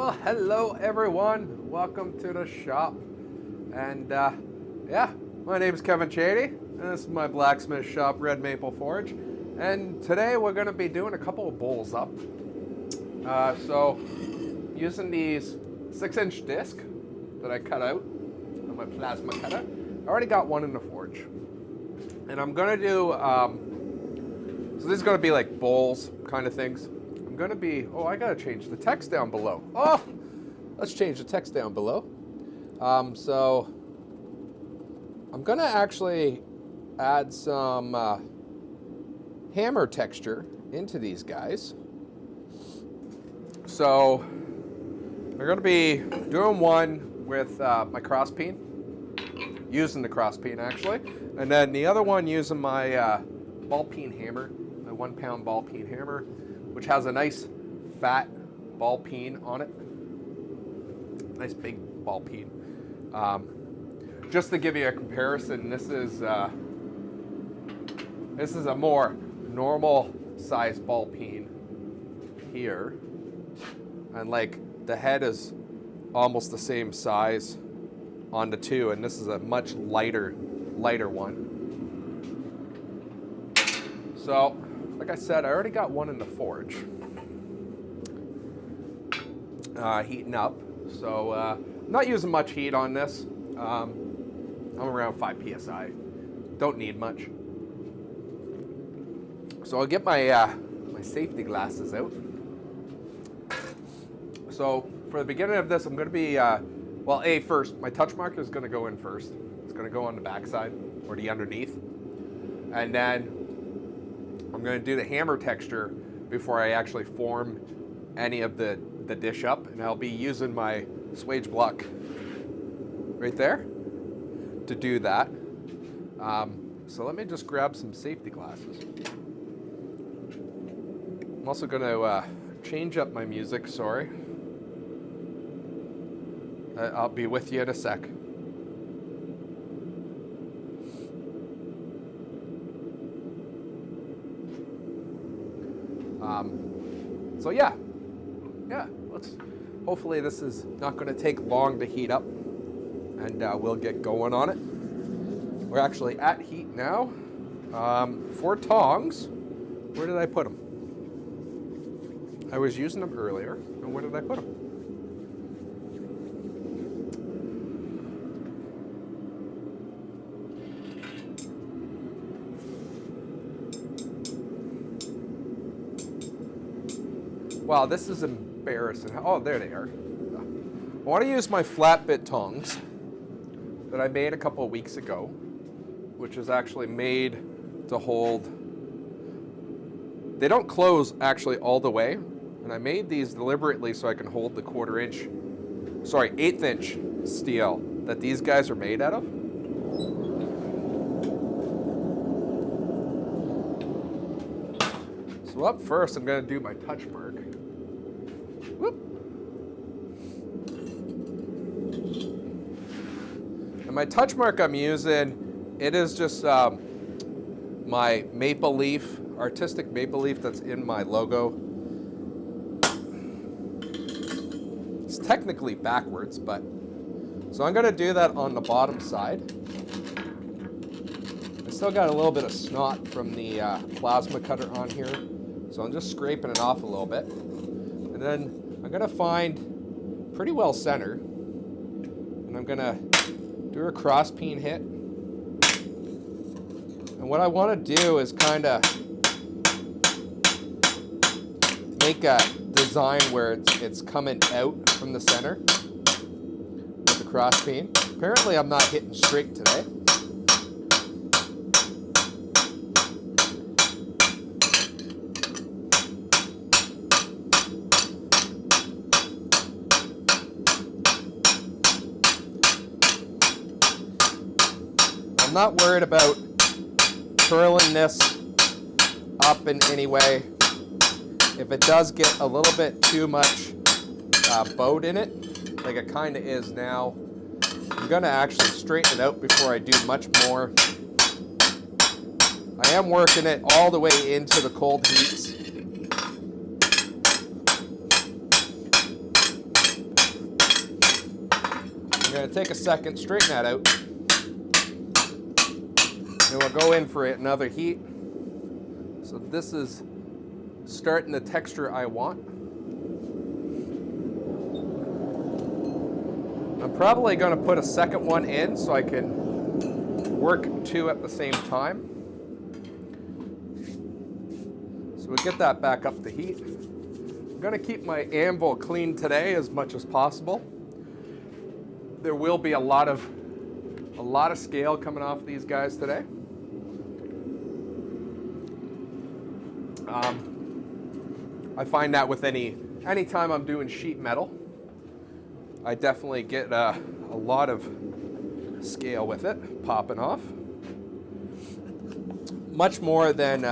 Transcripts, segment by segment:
Well, hello everyone. Welcome to the shop. And yeah, my name is Kevin Chady, and this is my blacksmith shop, Red Maple Forge. And today we're going to be doing a couple of bowls up. So using these 6-inch disc that I cut out on my plasma cutter. I already got one in the forge. And I'm going to do, so this is going to be like bowls kind of things. I'm going to be, oh, I got to change the text down below. Oh, let's change the text down below. So I'm going to actually add some hammer texture into these guys. So we're going to be doing one with my cross peen, using the cross peen actually, and then the other one using my ball peen hammer, my 1 pound ball peen hammer, which has a nice fat ball peen on it. Nice big ball peen. Just to give you a comparison, this is a more normal size ball peen here, and like the head is almost the same size on the two, and this is a much lighter one. So, like I said, I already got one in the forge, heating up. So, I'm not using much heat on this. I'm around 5 psi. Don't need much. So I'll get my my safety glasses out. So for the beginning of this, I'm going to be well, first, my touch marker is going to go in first. It's going to go on the back side or the underneath, and then I'm going to do the hammer texture before I actually form any of the dish up, and I'll be using my swage block right there to do that. So let me just grab some safety glasses. I'm also going to change up my music, sorry. I'll be with you in a sec. So yeah, let's, hopefully this is not going to take long to heat up, and we'll get going on it. We're actually at heat now. 4 tongs, where did I put them? I was using them earlier, and where did I put them? Wow, this is embarrassing. Oh, there they are. I want to use my flat bit tongs that I made a couple of weeks ago, which is actually made to hold, they don't close actually all the way, and I made these deliberately so I can hold the 1/4 inch steel that these guys are made out of. So up first, I'm going to do my touch mark. Whoop. And my touch mark I'm using, it is just my maple leaf, artistic maple leaf that's in my logo. It's technically backwards, but so I'm going to do that on the bottom side. I still got a little bit of snot from the plasma cutter on here, so I'm just scraping it off a little bit. And then I'm going to find pretty well center, and I'm going to do a cross peen hit. And what I want to do is kind of make a design where it's coming out from the center with the cross peen. Apparently I'm not hitting straight today. I'm not worried about curling this up in any way. If it does get a little bit too much bowed in it, like it kind of is now, I'm going to actually straighten it out before I do much more. I am working it all the way into the cold heats. I'm going to take a second, straighten that out. And we'll go in for another heat. So this is starting the texture I want. I'm probably going to put a second one in so I can work two at the same time. So we'll get that back up to heat. I'm going to keep my anvil clean today as much as possible. There will be a lot of scale coming off these guys today. I find that with any time I'm doing sheet metal, I definitely get a lot of scale with it popping off. Much more than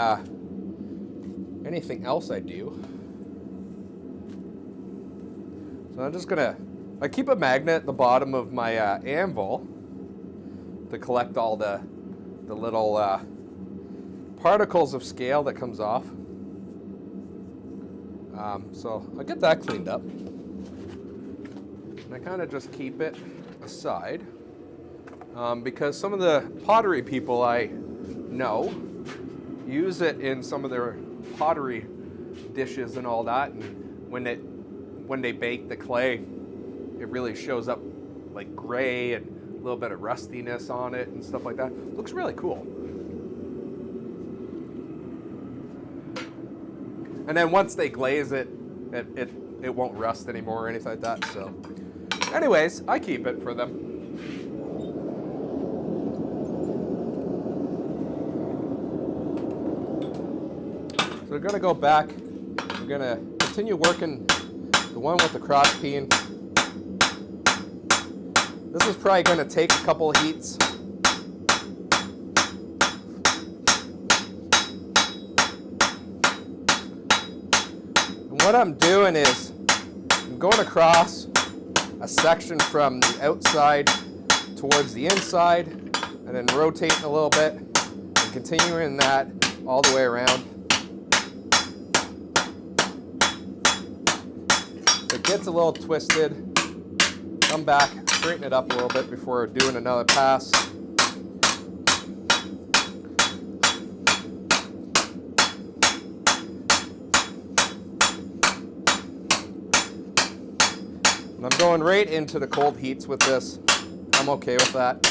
anything else I do. So I'm just gonna, I keep a magnet at the bottom of my anvil to collect all the little particles of scale that comes off. So I'll get that cleaned up. And I kind of just keep it aside because some of the pottery people I know use it in some of their pottery dishes and all that. And when they bake the clay, it really shows up like gray and a little bit of rustiness on it and stuff like that. Looks really cool. And then once they glaze it, it won't rust anymore or anything like that. So anyways, I keep it for them. So we're gonna go back. We're gonna continue working the one with the cross peen. This is probably gonna take a couple of heats. What I'm doing is I'm going across a section from the outside towards the inside and then rotating a little bit and continuing that all the way around. If it gets a little twisted, come back, straighten it up a little bit before doing another pass. I'm going right into the cold heats with this. I'm okay with that.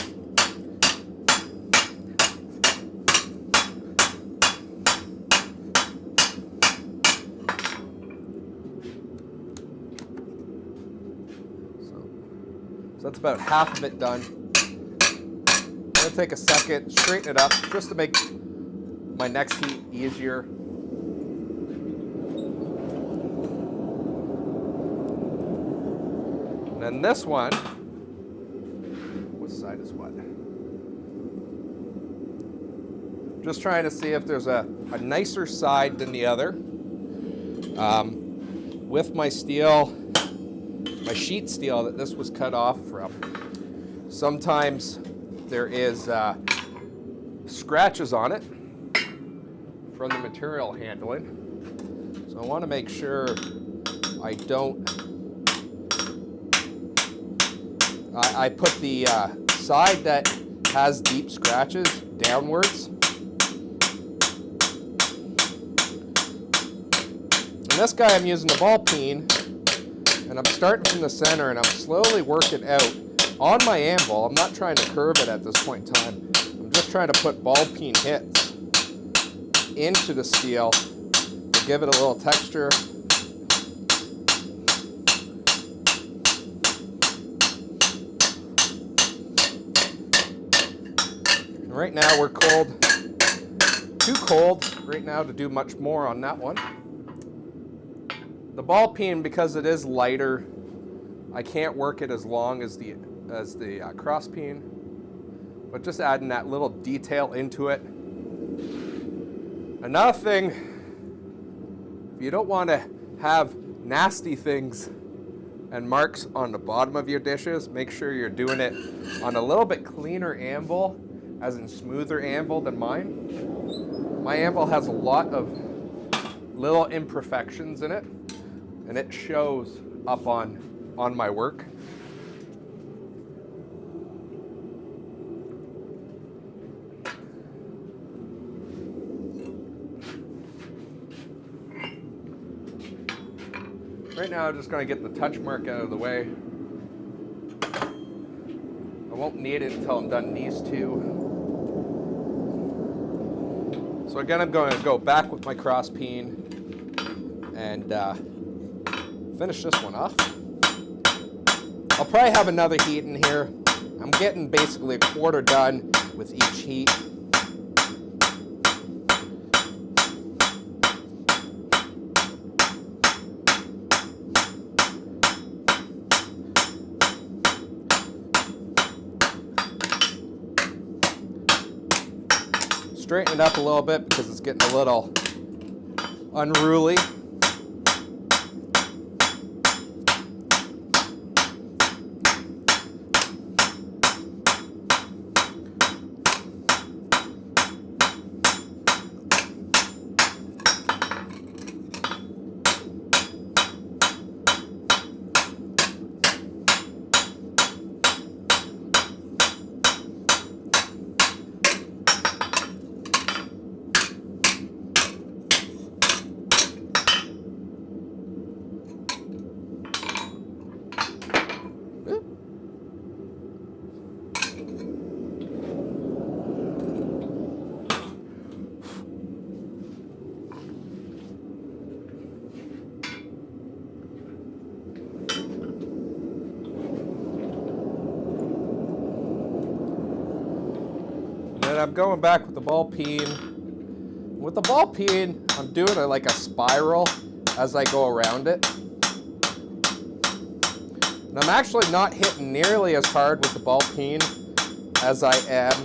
So that's about half of it done. I'm going to take a second, straighten it up, just to make my next heat easier. And this one, what side is what? Just trying to see if there's a nicer side than the other. With my steel, my sheet steel that this was cut off from, sometimes there is scratches on it from the material handling. So I want to make sure I don't. I put the side that has deep scratches downwards. And this guy, I'm using the ball peen, and I'm starting from the center, and I'm slowly working out on my anvil. I'm not trying to curve it at this point in time. I'm just trying to put ball peen hits into the steel to give it a little texture. Right now we're cold, too cold right now to do much more on that one. The ball peen, because it is lighter, I can't work it as long as the cross peen, but just adding that little detail into it. Another thing, if you don't want to have nasty things and marks on the bottom of your dishes, make sure you're doing it on a little bit cleaner anvil, as in smoother anvil than mine. My anvil has a lot of little imperfections in it, and it shows up on my work. Right now I'm just going to get the touch mark out of the way. I won't need it until I'm done these two. So again, I'm going to go back with my cross peen and finish this one off. I'll probably have another heat in here. I'm getting basically a quarter done with each heat. Straighten it up a little bit because it's getting a little unruly. And I'm going back with the ball peen. With the ball peen, I'm doing like a spiral as I go around it. And I'm actually not hitting nearly as hard with the ball peen as I am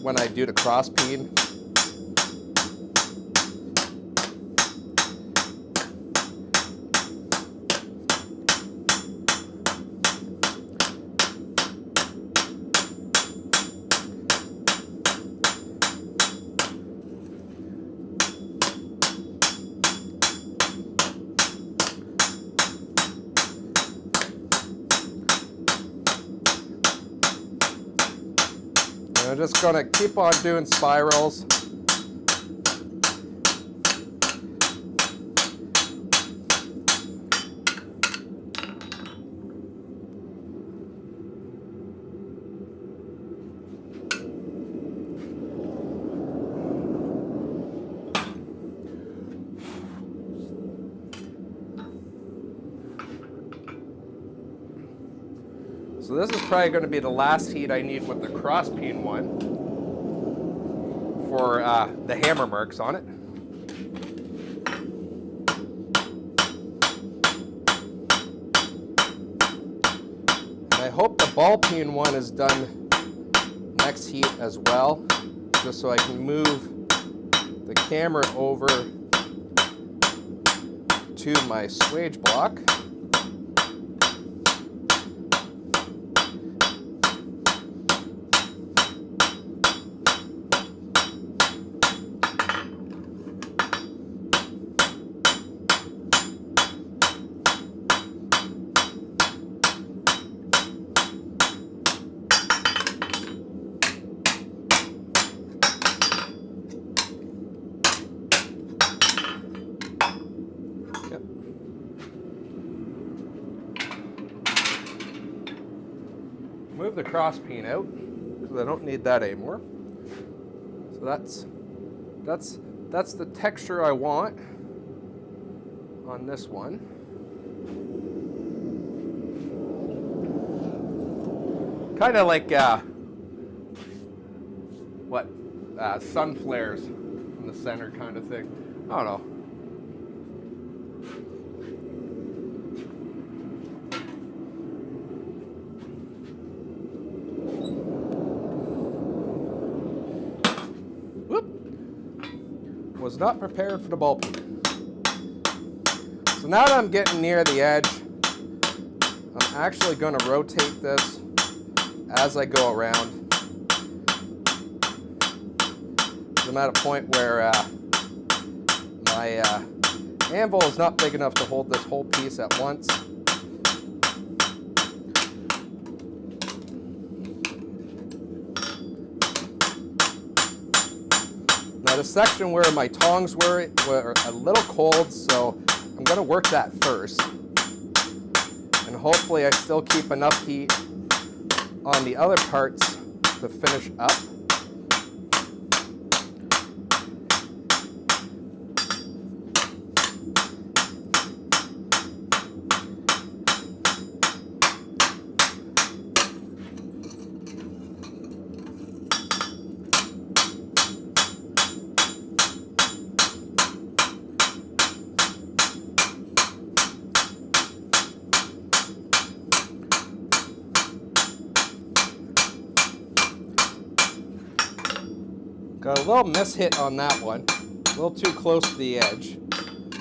when I do the cross peen. I'm just going to keep on doing spirals. So this is probably going to be the last heat I need with the cross peen one for the hammer marks on it. And I hope the ball peen one is done next heat as well, just so I can move the camera over to my swage block. Move the cross peen out because I don't need that anymore. So that's the texture I want on this one. Kind of like sun flares in the center kind of thing. I don't know. Was not prepared for the ball peen. So now that I'm getting near the edge, I'm actually going to rotate this as I go around. I'm at a point where my anvil is not big enough to hold this whole piece at once. Now the section where my tongs were a little cold, so I'm going to work that first. And hopefully I still keep enough heat on the other parts to finish up. Got a little mishit on that one, a little too close to the edge.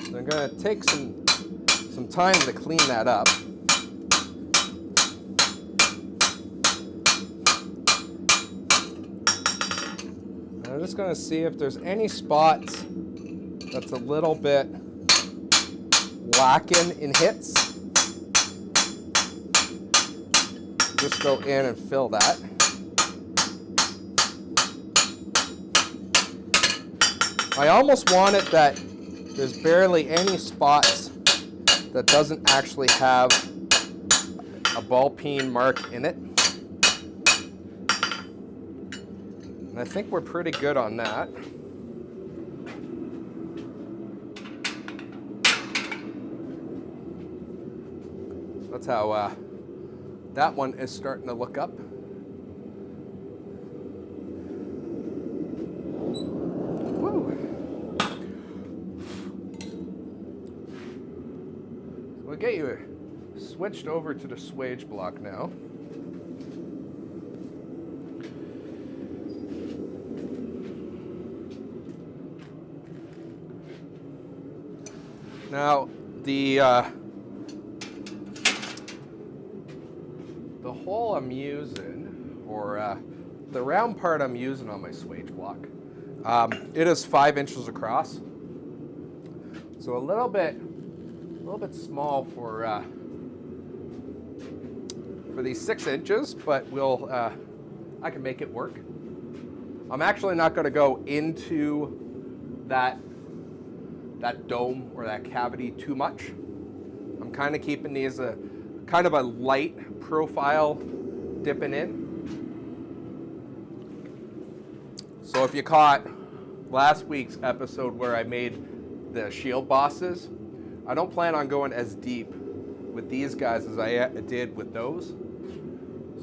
So I'm going to take some time to clean that up. And I'm just going to see if there's any spots that's a little bit lacking in hits. Just go in and fill that. I almost want it that there's barely any spots that doesn't actually have a ball peen mark in it. And I think we're pretty good on that. That's how that one is starting to look up. We'll get you switched over to the swage block now. Now, the hole I'm using, or the round part I'm using on my swage block, it is 5 inches across. So a little bit small for these 6 inches, but I can make it work. I'm actually not going to go into that dome or that cavity too much. I'm kind of keeping these kind of a light profile dipping in. So if you caught last week's episode where I made the shield bosses, I don't plan on going as deep with these guys as I did with those.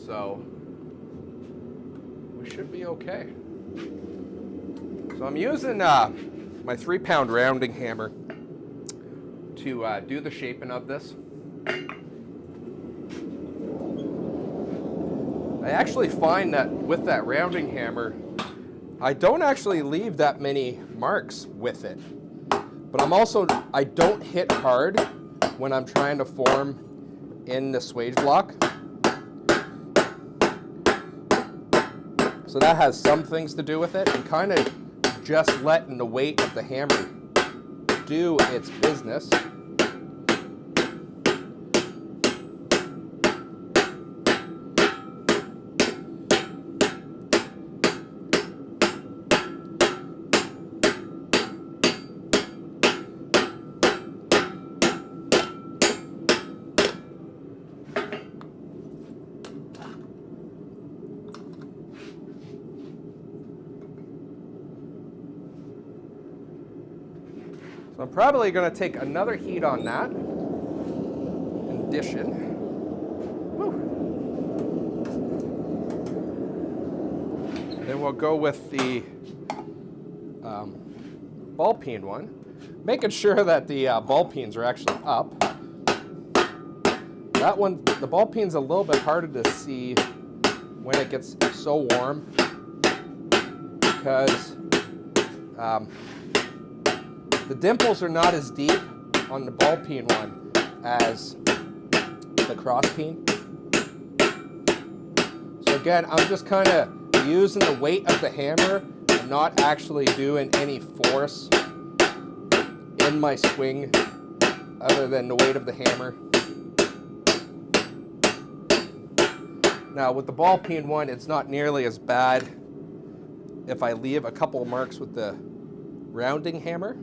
So we should be okay. So I'm using my 3-pound rounding hammer to do the shaping of this. I actually find that with that rounding hammer, I don't actually leave that many marks with it. But I don't hit hard when I'm trying to form in the swage block. So that has some things to do with it, and kind of just letting the weight of the hammer do its business. So I'm probably going to take another heat on that in addition. Woo. Then we'll go with the ball peen one, making sure that the ball peens are actually up. That one, the ball peen's a little bit harder to see when it gets so warm, because the dimples are not as deep on the ball peen one as the cross peen. So again, I'm just kind of using the weight of the hammer and not actually doing any force in my swing other than the weight of the hammer. Now with the ball peen one, it's not nearly as bad if I leave a couple of marks with the rounding hammer.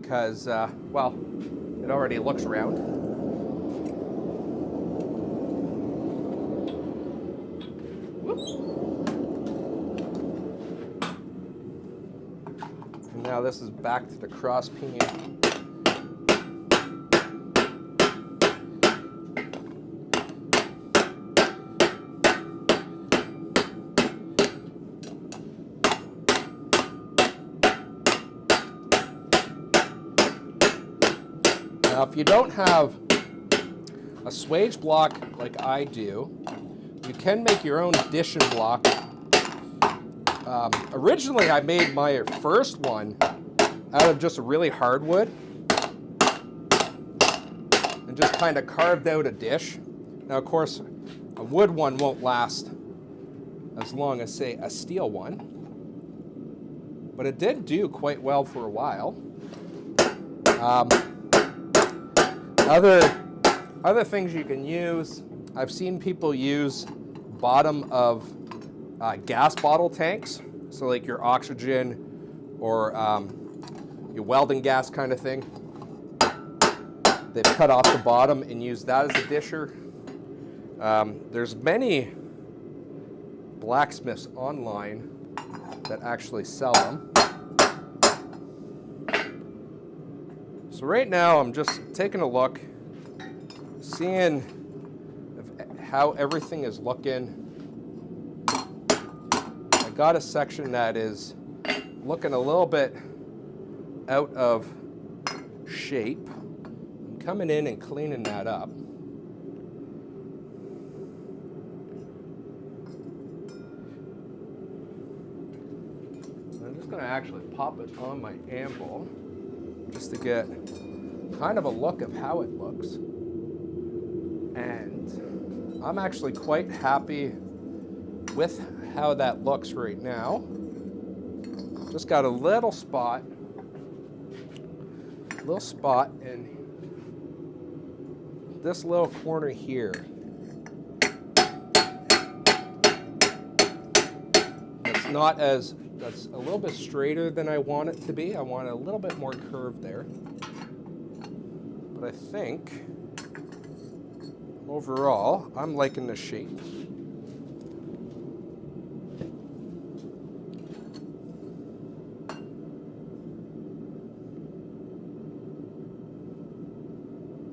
because, well, it already looks round. And now this is back to the cross pinion. Now, if you don't have a swage block like I do, you can make your own addition block. Originally, I made my first one out of just a really hard wood and just kind of carved out a dish. Now, of course, a wood one won't last as long as, say, a steel one, but it did do quite well for a while. Other things you can use, I've seen people use bottom of gas bottle tanks, so like your oxygen or your welding gas kind of thing. They've cut off the bottom and use that as a disher. There's many blacksmiths online that actually sell them. So right now I'm just taking a look, seeing how everything is looking. I got a section that is looking a little bit out of shape. I'm coming in and cleaning that up. I'm just going to actually pop it on my anvil just to get kind of a look of how it looks. And I'm actually quite happy with how that looks right now. Just got a little spot in this little corner here. That's a little bit straighter than I want it to be. I want it a little bit more curved there. But I think overall, I'm liking the shape.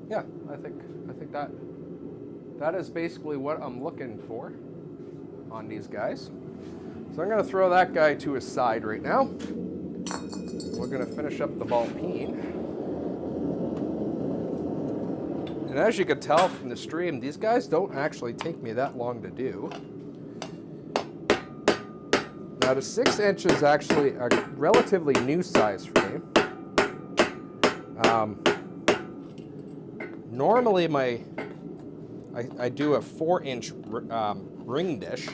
Yeah, I think that is basically what I'm looking for on these guys. So I'm going to throw that guy to his side right now. We're going to finish up the ball peen. And as you can tell from the stream, these guys don't actually take me that long to do. Now the 6 inch is actually a relatively new size for me. Normally I do a 4-inch ring dish,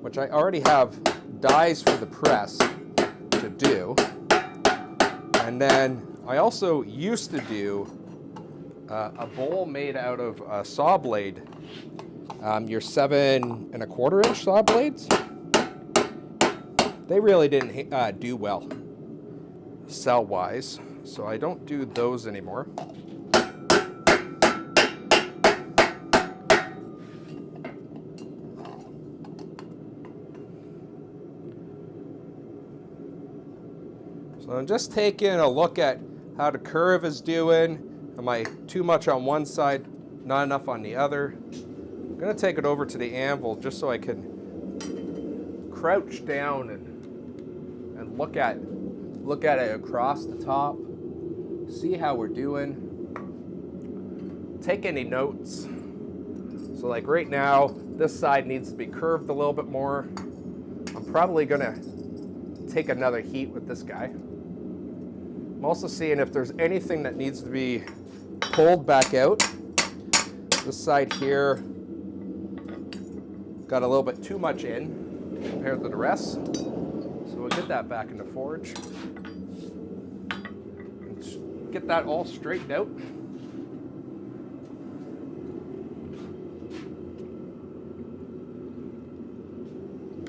which I already have dies for the press to do. And then I also used to do a bowl made out of a saw blade, your 7 1/4 inch saw blades. They really didn't do well cell-wise, so I don't do those anymore. So I'm just taking a look at how the curve is doing. Am I too much on one side, not enough on the other? I'm going to take it over to the anvil just so I can crouch down and look at it across the top, see how we're doing, take any notes. So like right now, this side needs to be curved a little bit more. I'm probably going to take another heat with this guy. I'm also seeing if there's anything that needs to be pulled back out. This side here got a little bit too much in compared to the rest. So we'll get that back in the forge. And get that all straightened out.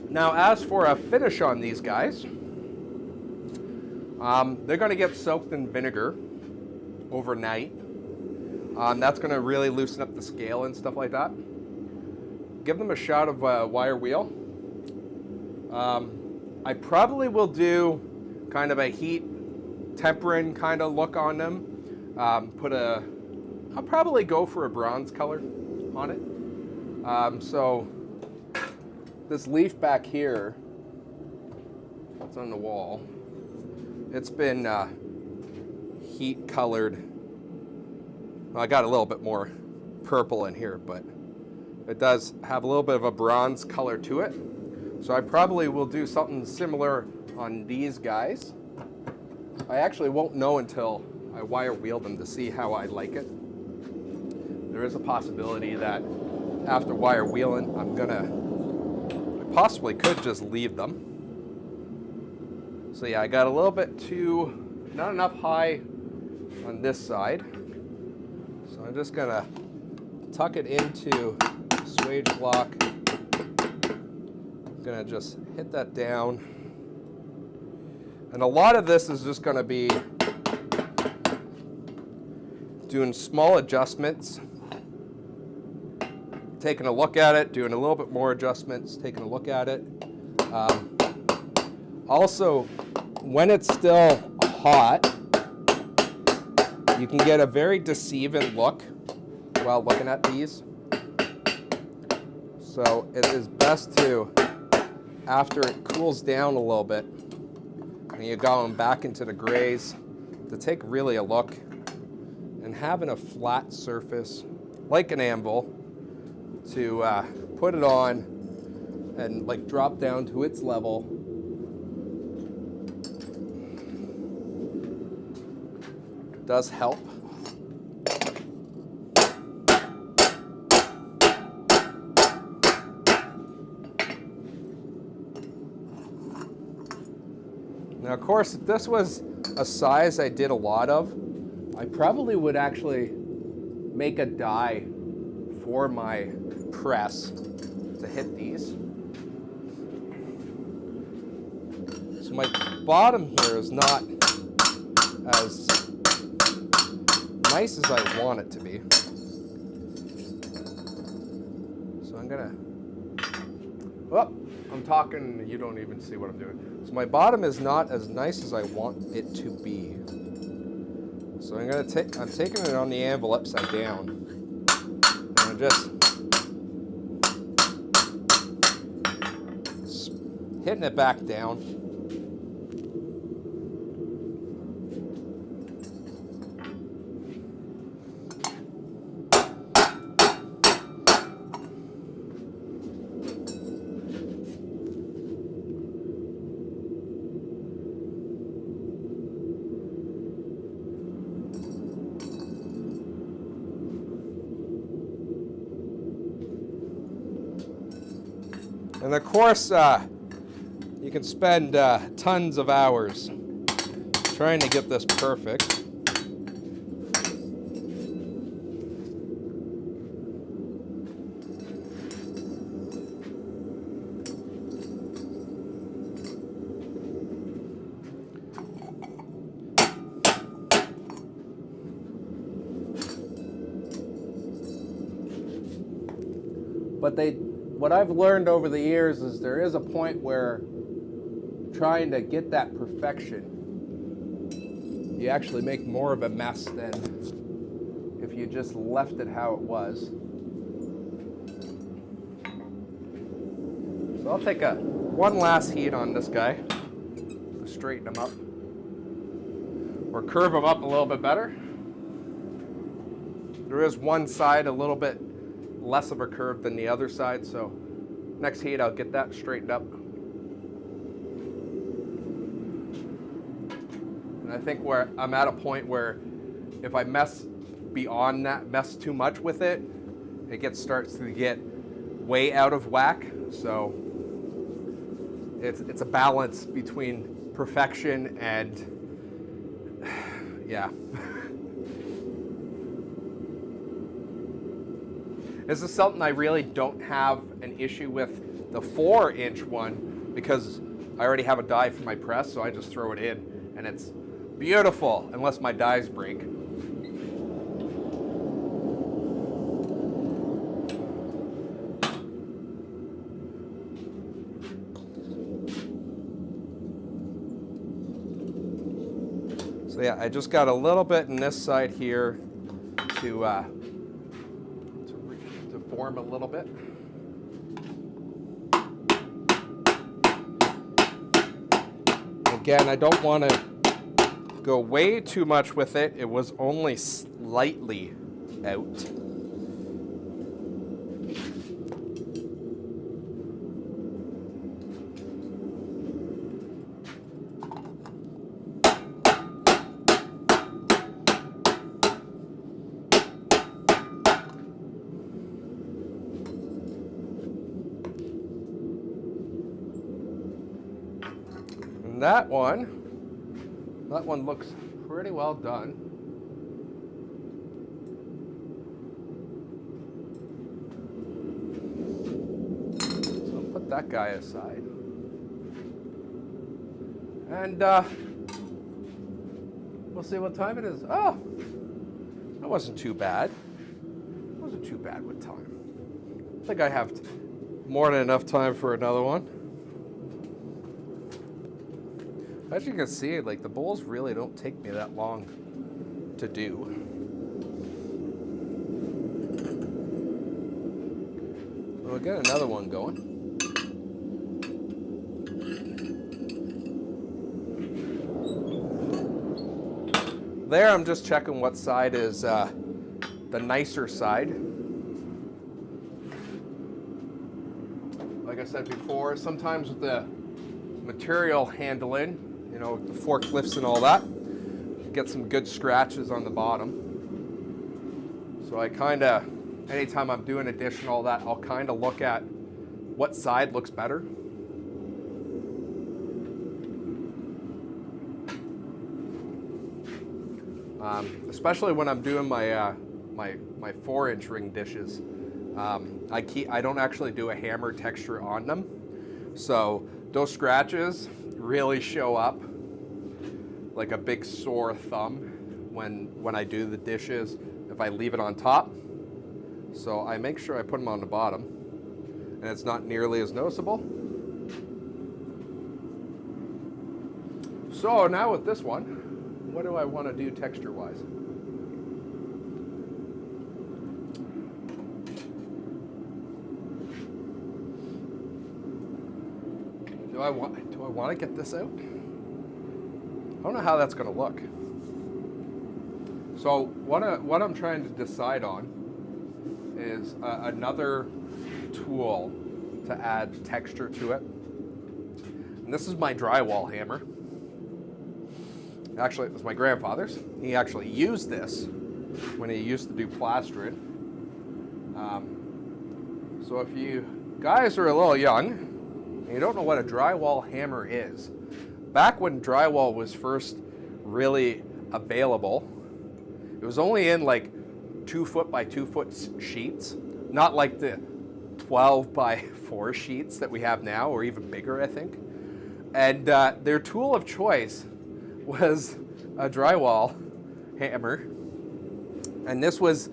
Now as for a finish on these guys, They're going to get soaked in vinegar overnight. That's going to really loosen up the scale and stuff like that. Give them a shot of wire wheel. I probably will do kind of a heat tempering kind of look on them. I'll probably go for a bronze color on it. So this leaf back here, it's on the wall. It's been heat colored. Well, I got a little bit more purple in here, but it does have a little bit of a bronze color to it. So I probably will do something similar on these guys. I actually won't know until I wire wheel them to see how I like it. There is a possibility that after wire wheeling, I possibly could just leave them. So yeah, I got a little bit not enough high on this side. So I'm just gonna tuck it into swage block. I'm gonna just hit that down. And a lot of this is just gonna be doing small adjustments, taking a look at it, doing a little bit more adjustments, taking a look at it. Also, when it's still hot, you can get a very deceiving look while looking at these. So it is best to, after it cools down a little bit, and you're going back into the grays, to take really a look, and having a flat surface, like an anvil, to put it on and like drop down to its level. Does help. Now, of course, if this was a size I did a lot of, I probably would actually make a die for my press to hit these. So my bottom here is not as nice as I want it to be. So I'm gonna, I'm talking, you don't even see what I'm doing. So my bottom is not as nice as I want it to be. So I'm taking it on the anvil upside down. And I'm just hitting it back down. And of course, you can spend tons of hours trying to get this perfect. But what I've learned over the years is there is a point where trying to get that perfection, you actually make more of a mess than if you just left it how it was. So I'll take one last heat on this guy to straighten him up, or curve him up a little bit better. There is one side a little bit less of a curve than the other side, so next heat I'll get that straightened up. And I think where I'm at a point where if I mess beyond that, mess too much with it, it starts to get way out of whack. So it's a balance between perfection and yeah. This is something I really don't have an issue with the 4-inch one because I already have a die for my press, so I just throw it in and it's beautiful, unless my dies break. So yeah, I just got a little bit in this side here to form a little bit. Again, I don't want to go way too much with it. It was only slightly out. That one looks pretty well done. So I'll put that guy aside. And we'll see what time it is. Oh, that wasn't too bad. It wasn't too bad with time. I think I have more than enough time for another one. As you can see, like, the bowls really don't take me that long to do. So we'll get another one going. There, I'm just checking what side is the nicer side. Like I said before, sometimes with the material handling, you know, the forklifts and all that, get some good scratches on the bottom. So I kind of, anytime I'm doing addition, all that, I'll kind of look at what side looks better. Especially when I'm doing my my 4-inch ring dishes. I don't actually do a hammer texture on them, so those scratches really show up like a big sore thumb when I do the dishes if I leave it on top. So I make sure I put them on the bottom, and it's not nearly as noticeable. So now with this one, what do I want to do texture-wise? Do I want to get this out? I don't know how that's going to look. So what I'm trying to decide on is another tool to add texture to it. And this is my drywall hammer. Actually, it was my grandfather's. He actually used this when he used to do plastering. So if you guys are a little young and you don't know what a drywall hammer is, back when drywall was first really available, it was only in like 2 foot by 2 foot sheets, not like the 12 by 4 sheets that we have now, or even bigger, I think. And their tool of choice was a drywall hammer, and this was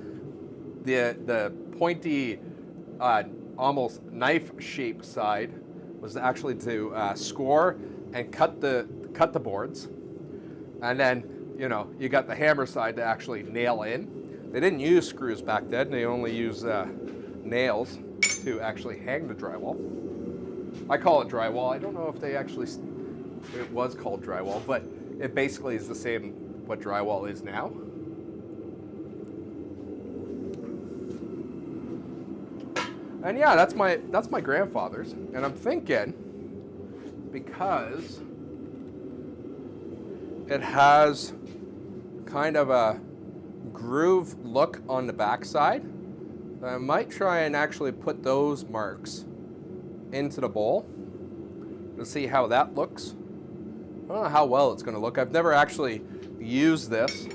the pointy, almost knife-shaped side was actually to score and cut the boards, and then you got the hammer side to actually nail in. They didn't use screws back then; they only used nails to actually hang the drywall. I call it drywall. I don't know if it was called drywall, but it basically is the same what drywall is now. And yeah, that's my grandfather's, and I'm thinking, because it has kind of a groove look on the backside, I might try and actually put those marks into the bowl to see how that looks. I don't know how well it's going to look. I've never actually used this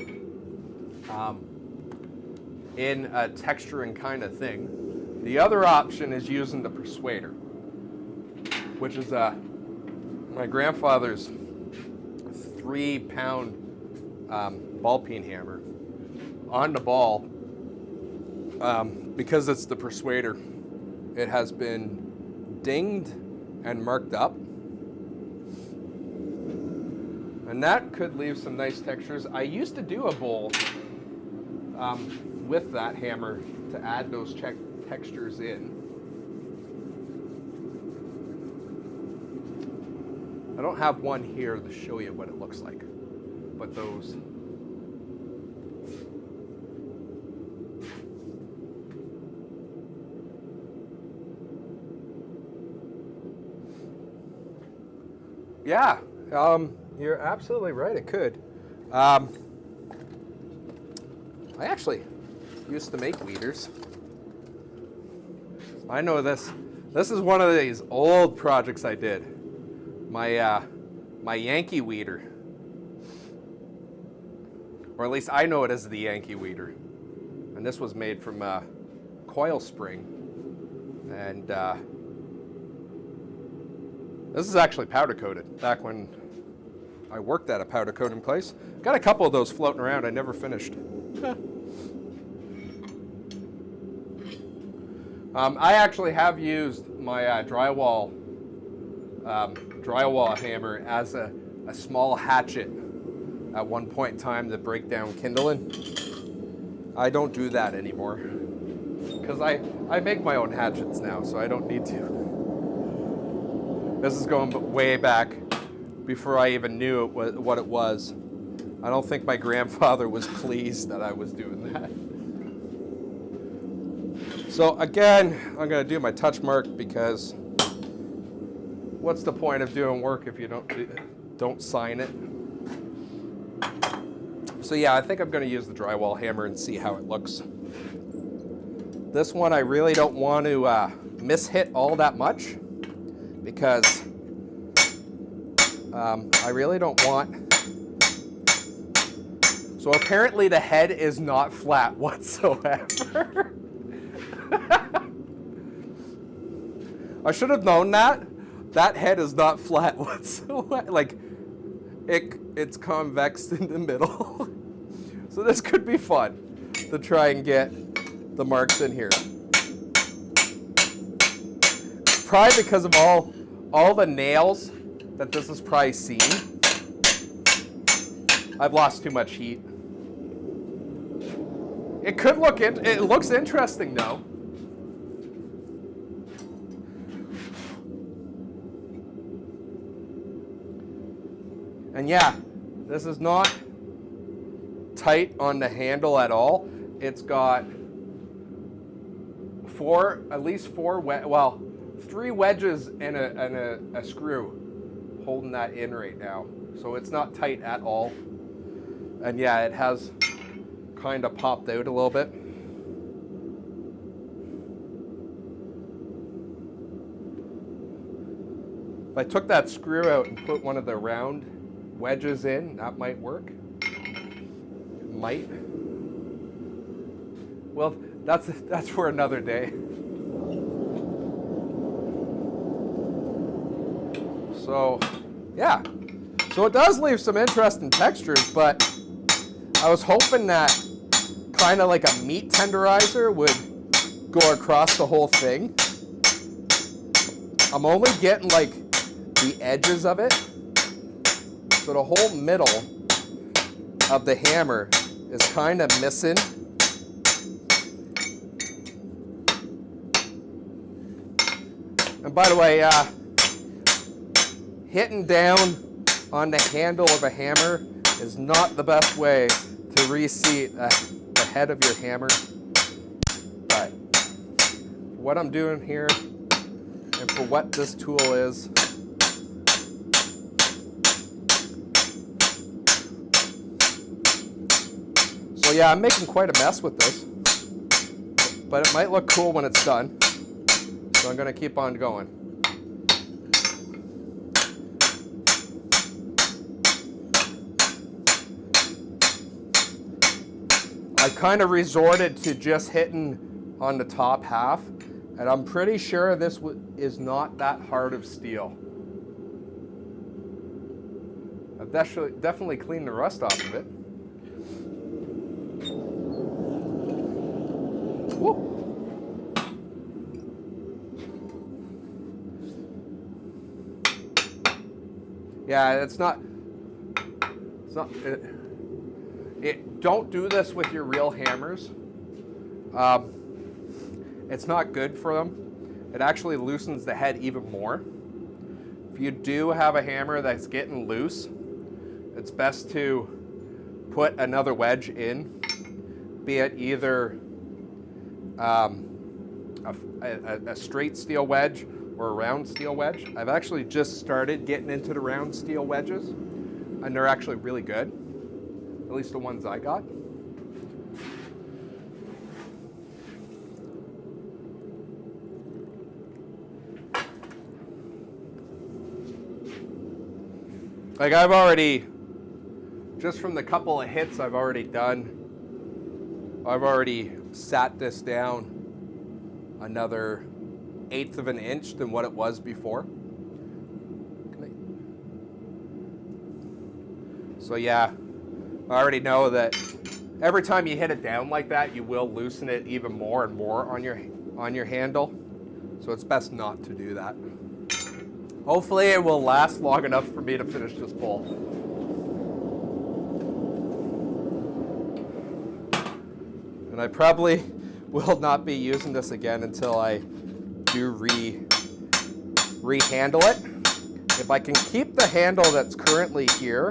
in a texturing kind of thing. The other option is using the persuader, which is my grandfather's 3-pound ball peen hammer on the ball, because it's the Persuader, it has been dinged and marked up. And that could leave some nice textures. I used to do a bowl with that hammer to add those textures in. I don't have one here to show you what it looks like, but those. Yeah, you're absolutely right, it could. I actually used to make weeders. I know this. This is one of these old projects I did. My Yankee weeder. Or at least I know it as the Yankee weeder. And this was made from coil spring. And this is actually powder coated, back when I worked at a powder coating place. Got a couple of those floating around, I never finished. I actually have used my drywall hammer as a small hatchet at one point in time to break down kindling. I don't do that anymore because I make my own hatchets now, so I don't need to. This is going way back before I even knew what it was. I don't think my grandfather was pleased that I was doing that. So again, I'm going to do my touch mark because what's the point of doing work if you don't sign it? So yeah, I think I'm going to use the drywall hammer and see how it looks. This one I really don't want to mishit all that much because I really don't want. So apparently the head is not flat whatsoever. I should have known that. That head is not flat whatsoever. Like, it's convex in the middle. So this could be fun to try and get the marks in here. Probably because of all the nails that this has probably seen. I've lost too much heat. It could look, it looks interesting though. And yeah, this is not tight on the handle at all. It's got at least 3 wedges and a screw holding that in right now. So it's not tight at all. And yeah, it has kind of popped out a little bit. If I took that screw out and put one of the round wedges in, that might work. It might. Well, that's for another day. So, yeah. So it does leave some interesting textures, but I was hoping that kind of like a meat tenderizer would go across the whole thing. I'm only getting like the edges of it. So the whole middle of the hammer is kind of missing. And by the way, hitting down on the handle of a hammer is not the best way to reseat the head of your hammer. But what I'm doing here and for what this tool is, so yeah, I'm making quite a mess with this, but it might look cool when it's done. So I'm going to keep on going. I kind of resorted to just hitting on the top half, and I'm pretty sure this is not that hard of steel. definitely clean the rust off of it. Woo. Yeah, it's not, don't do this with your real hammers. It's not good for them. It actually loosens the head even more. If you do have a hammer that's getting loose, it's best to put another wedge in, be it either a straight steel wedge or a round steel wedge. I've actually just started getting into the round steel wedges, and they're actually really good, at least the ones I got. Like I've already, just from the couple of hits I've already done, I've already sat this down another 1/8 of an inch than what it was before. So yeah, I already know that every time you hit it down like that, you will loosen it even more and more on your handle. So it's best not to do that. Hopefully it will last long enough for me to finish this bowl. And I probably will not be using this again until I do re-handle it. If I can keep the handle that's currently here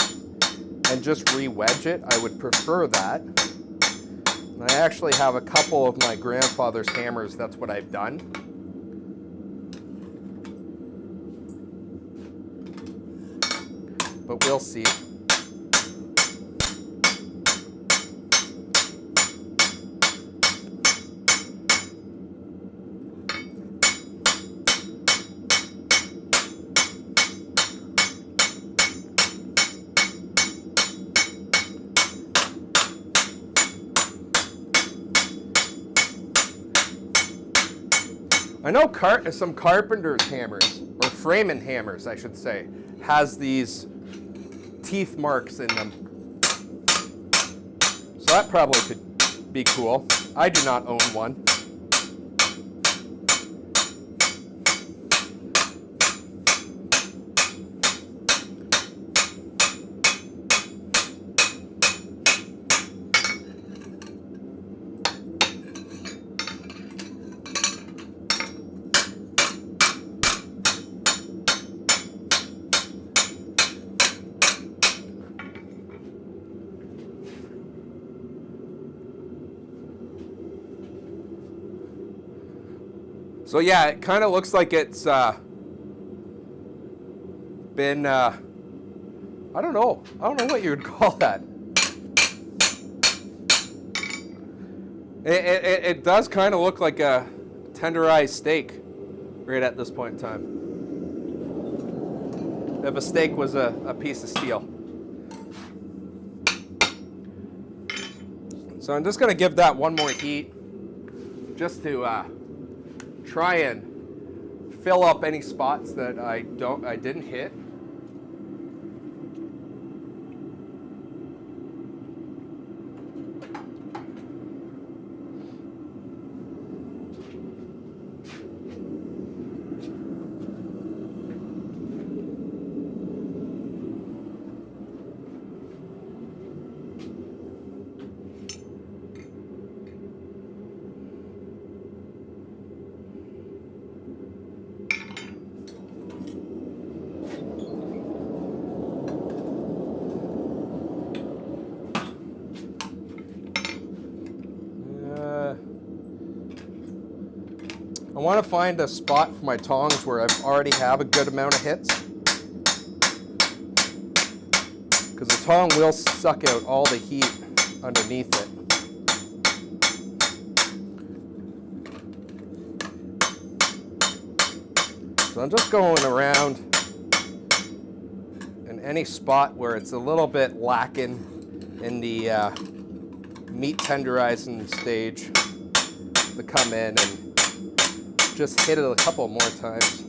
and just re-wedge it, I would prefer that. And I actually have a couple of my grandfather's hammers, that's what I've done. But we'll see. I know some carpenter's hammers, or framing hammers, I should say, has these teeth marks in them. So that probably could be cool. I do not own one. So yeah, it kind of looks like it's been, I don't know what you would call that. It does kind of look like a tenderized steak right at this point in time. If a steak was a piece of steel. So I'm just going to give that one more heat just to try and fill up any spots that I didn't hit. I want to find a spot for my tongs where I already have a good amount of hits, because the tong will suck out all the heat underneath it. So I'm just going around in any spot where it's a little bit lacking in the meat tenderizing stage to come in and just hit it a couple more times.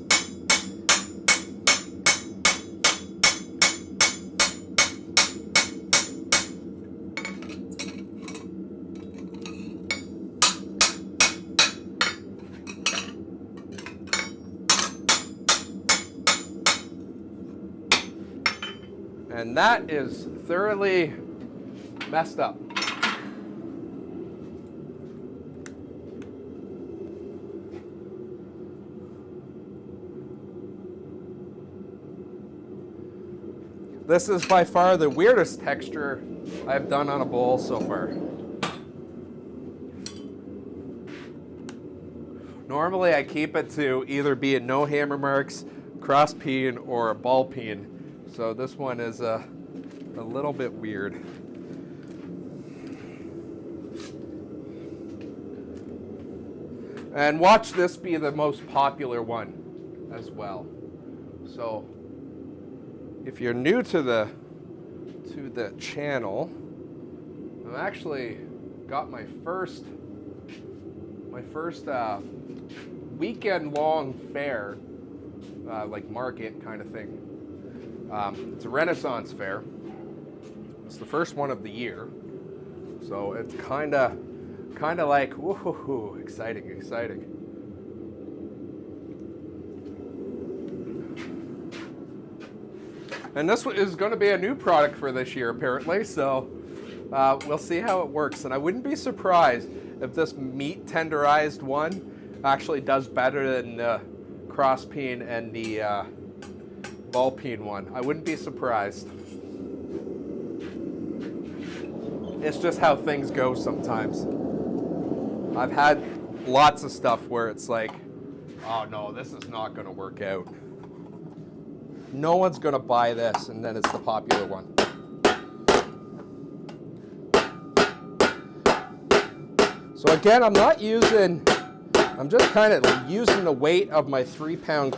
And that is thoroughly messed up. This is by far the weirdest texture I've done on a bowl so far. Normally I keep it to either be no hammer marks, cross peen, or a ball peen. So this one is a little bit weird. And watch this be the most popular one as well. So if you're new to the channel, I've actually got my first weekend-long fair, like market kind of thing. It's a Renaissance fair. It's the first one of the year, so it's kind of like woohoo, exciting. And this is going to be a new product for this year, apparently, so we'll see how it works. And I wouldn't be surprised if this meat tenderized one actually does better than the cross peen and the ball peen one. I wouldn't be surprised. It's just how things go sometimes. I've had lots of stuff where it's like, oh no, this is not going to work out. No one's going to buy this, and then it's the popular one. So again, I'm just kind of using the weight of my 3-pound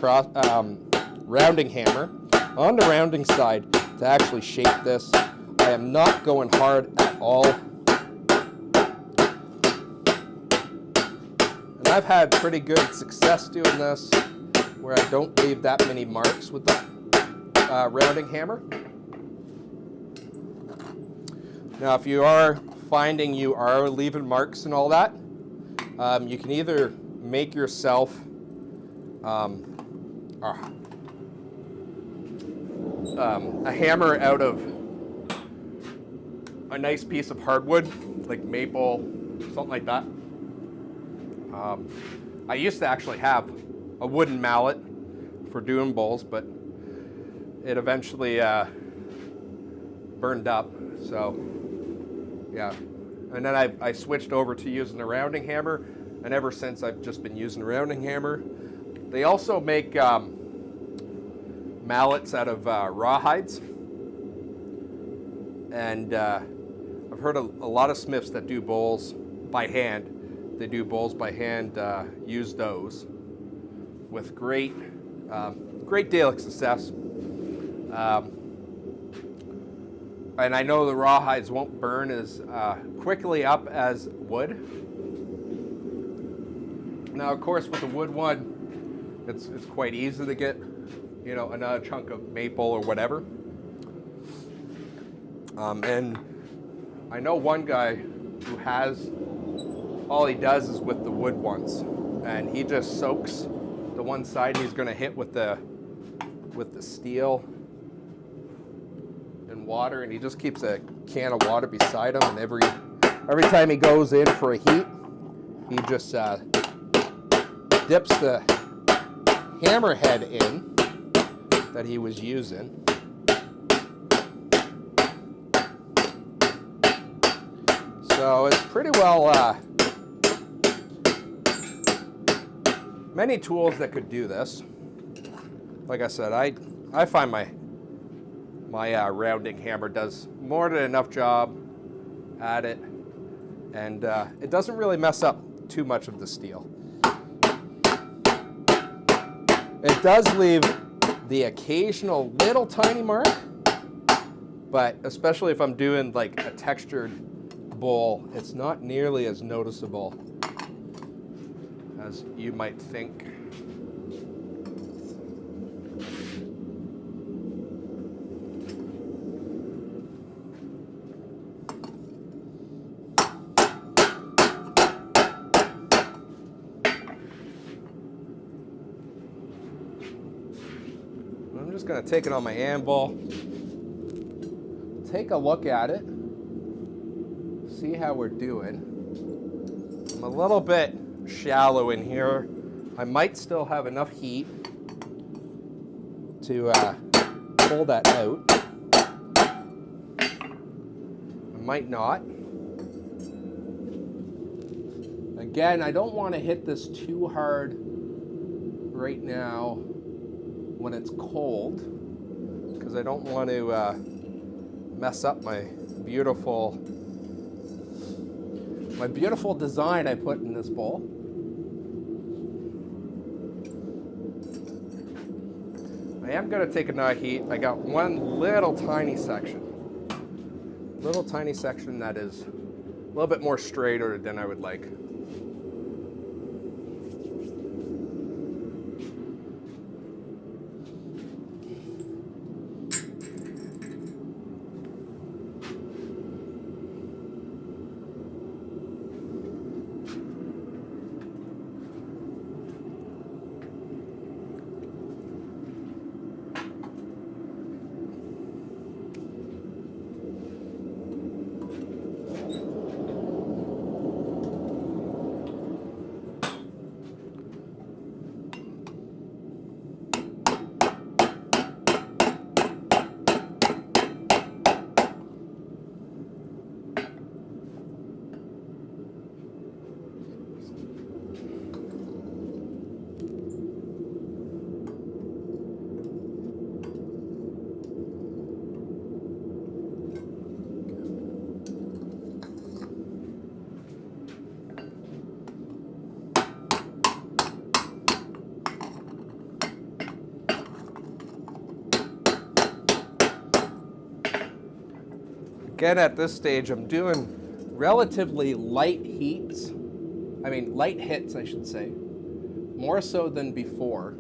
rounding hammer on the rounding side to actually shape this. I am not going hard at all. And I've had pretty good success doing this, where I don't leave that many marks with the rounding hammer. Now, if you are finding you are leaving marks and all that, you can either make yourself a hammer out of a nice piece of hardwood, like maple, something like that. I used to actually have a wooden mallet for doing bowls, but it eventually burned up, so yeah. And then I switched over to using a rounding hammer, and ever since I've just been using a rounding hammer. They also make mallets out of rawhides, and I've heard a lot of smiths that do bowls by hand. They do bowls by hand, use those with great deal of success. And I know the rawhides won't burn as quickly up as wood. Now, of course, with the wood one, it's quite easy to get, another chunk of maple or whatever. And I know one guy who has, all he does is with the wood ones, and he just soaks the one side he's going to hit with the steel and water, and he just keeps a can of water beside him, and every time he goes in for a heat, he just dips the hammerhead in that he was using. So it's pretty well many tools that could do this. Like I said, I find my rounding hammer does more than enough job at it, and it doesn't really mess up too much of the steel. It does leave the occasional little tiny mark, but especially if I'm doing like a textured bowl, it's not nearly as noticeable as you might think. I'm just going to take it on my anvil. take a look at it, see how we're doing. I'm a little bit shallow in here. I might still have enough heat to pull that out. I might not. Again, I don't want to hit this too hard right now when it's cold, because I don't want to mess up my beautiful design I put in this bowl. I am going to take another heat. I got one little tiny section that is a little bit more straighter than I would like. Again, at this stage, I'm doing relatively light hits, I should say, more so than before.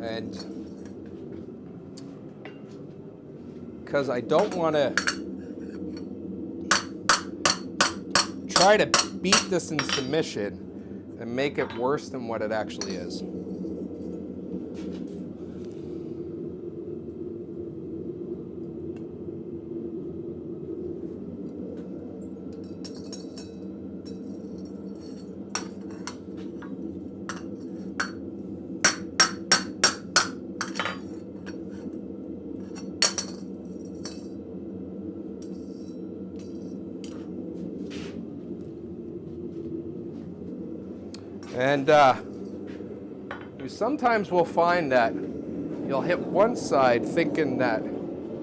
And because I don't want to try to beat this in submission and make it worse than what it actually is. And you sometimes will find that you'll hit one side thinking that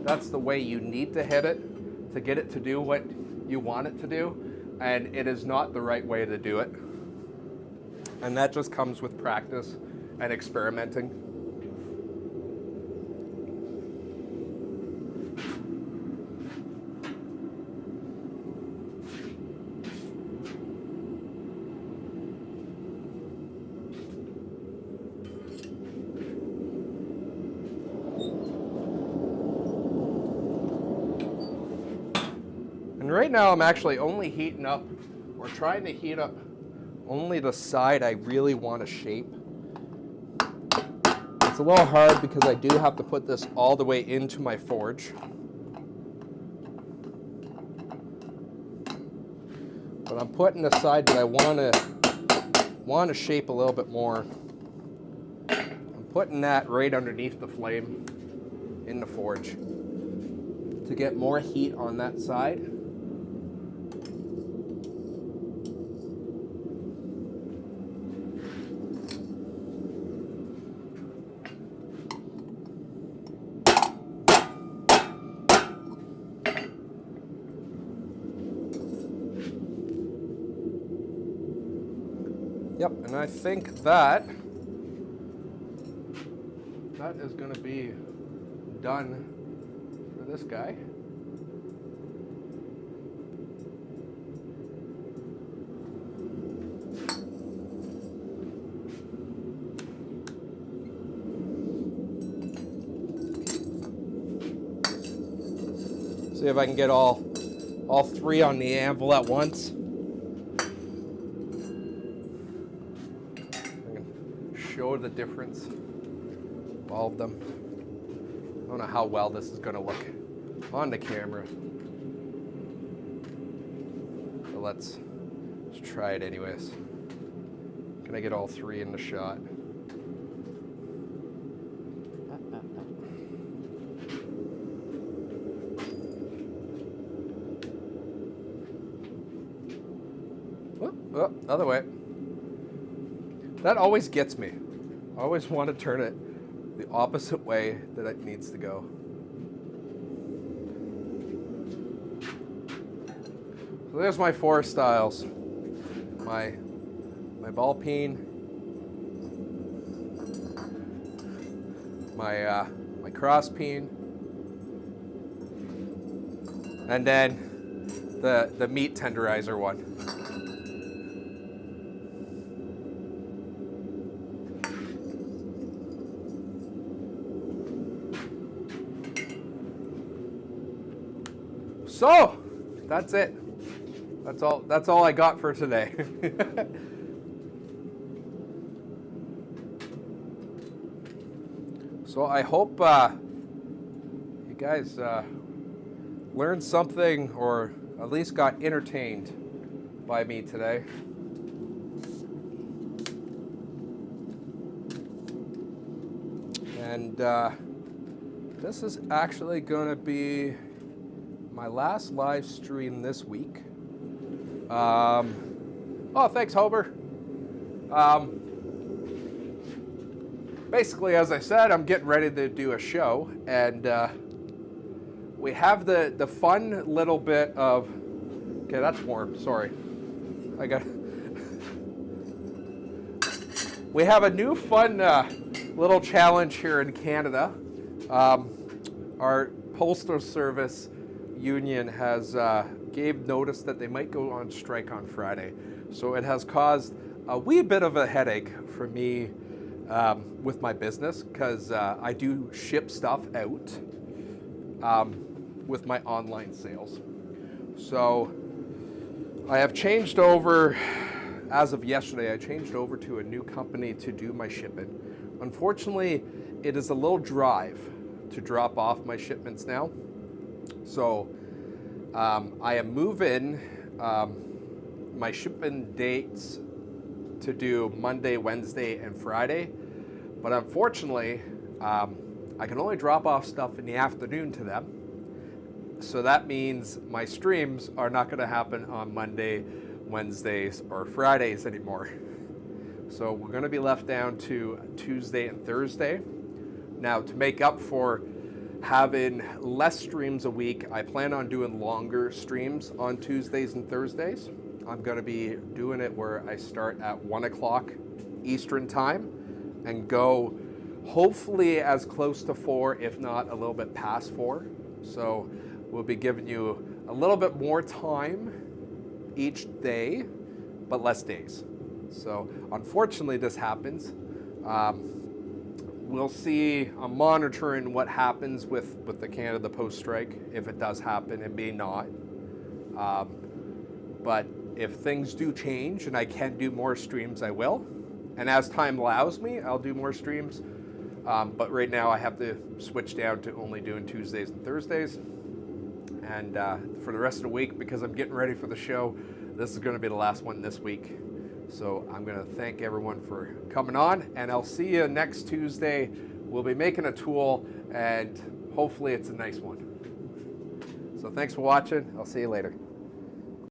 that's the way you need to hit it to get it to do what you want it to do, and it is not the right way to do it. And that just comes with practice and experimenting. And right now I'm actually only heating up, or trying to heat up, only the side I really want to shape. It's a little hard because I do have to put this all the way into my forge. But I'm putting the side that I want to shape a little bit more. I'm putting that right underneath the flame in the forge to get more heat on that side. Yep, and I think that is going to be done for this guy. See if I can get all three on the anvil at once. Show the difference of all of them. I don't know how well this is going to look. on the camera. So let's try it anyways. Can I get all three in the shot? Oh, other way. That always gets me. I always want to turn it the opposite way that it needs to go. So there's my 4 styles. My ball peen, my cross peen, and then the meat tenderizer one. So that's it. That's all I got for today. So I hope you guys learned something, or at least got entertained by me today. And this is actually going to be my last live stream this week. Oh, thanks, Hober. Basically, as I said, I'm getting ready to do a show, and we have the fun little bit of. Okay, that's warm. Sorry, We have a new fun little challenge here in Canada. Our postal service union has gave notice that they might go on strike on Friday. So it has caused a wee bit of a headache for me with my business, because I do ship stuff out with my online sales. So I have changed over, as of yesterday, I changed over to a new company to do my shipping. Unfortunately, it is a little drive to drop off my shipments now. So I am moving my shipping dates to do Monday, Wednesday, and Friday. But unfortunately, I can only drop off stuff in the afternoon to them. So that means my streams are not going to happen on Monday, Wednesdays, or Fridays anymore. So we're going to be left down to Tuesday and Thursday. Now, to make up for having less streams a week, I plan on doing longer streams on Tuesdays and Thursdays. I'm going to be doing it where I start at 1 o'clock Eastern time and go hopefully as close to 4, if not a little bit past 4. So we'll be giving you a little bit more time each day, but less days. So unfortunately this happens. We'll see. I'm monitoring what happens with the Canada Post strike. If it does happen, it may not. But if things do change and I can do more streams, I will. And as time allows me, I'll do more streams. But right now I have to switch down to only doing Tuesdays and Thursdays. And for the rest of the week, because I'm getting ready for the show, this is going to be the last one this week. So I'm going to thank everyone for coming on, and I'll see you next Tuesday. We'll be making a tool, and hopefully it's a nice one. So thanks for watching. I'll see you later.